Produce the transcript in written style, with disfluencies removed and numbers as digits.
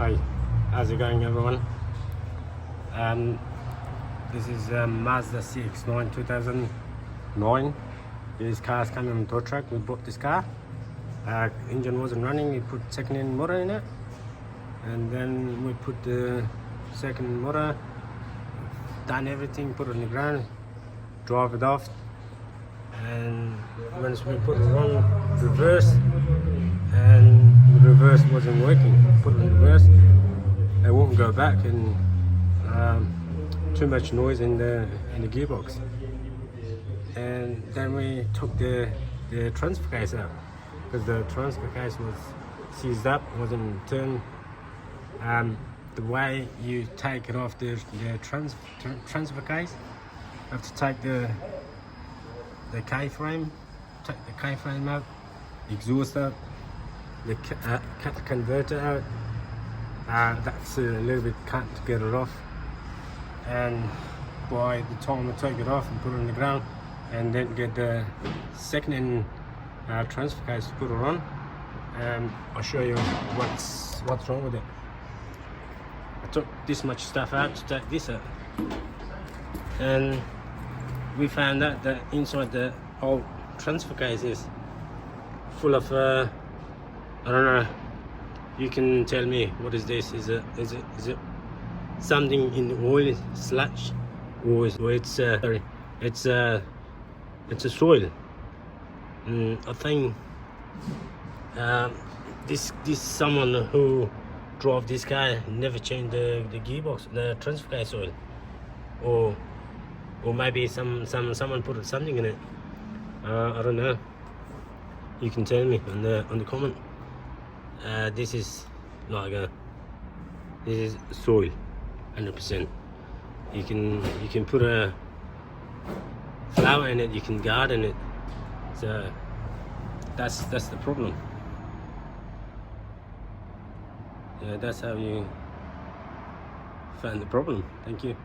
Hi, how's it going everyone? This is Mazda CX7 2009. This car's coming on tow truck. We bought this car. Engine wasn't running. We put second-hand motor in it, and then we put the second motor, done everything, put it on the ground, drive it off, and once we put it on reverse, and the reverse wasn't working, put it in reverse, it won't go back, and too much noise in the gearbox. And then we took the transfer case out because the transfer case was seized up, wasn't turned. The way you take it off the transfer case, you have to take the K-frame, take the K-frame out, exhaust out, cut the converter out. That's a little bit cut to get it off, and by the time I take it off and put it on the ground and then get the second transfer case to put it on, I'll show you what's wrong with it. I took this much stuff out to take this out, and we found out that inside the whole transfer case is full of I don't know, you can tell me what is this. Is it something in the oil, sludge, or it's sorry, it's a soil. I think this someone who drove this car never changed the gearbox, the transfer case oil, or maybe someone put something in it. I don't know. You can tell me on the comment. This is like this is soil, 100%. You can put a flower in it, you can garden it. So that's the problem. Yeah, that's how you find the problem. Thank you.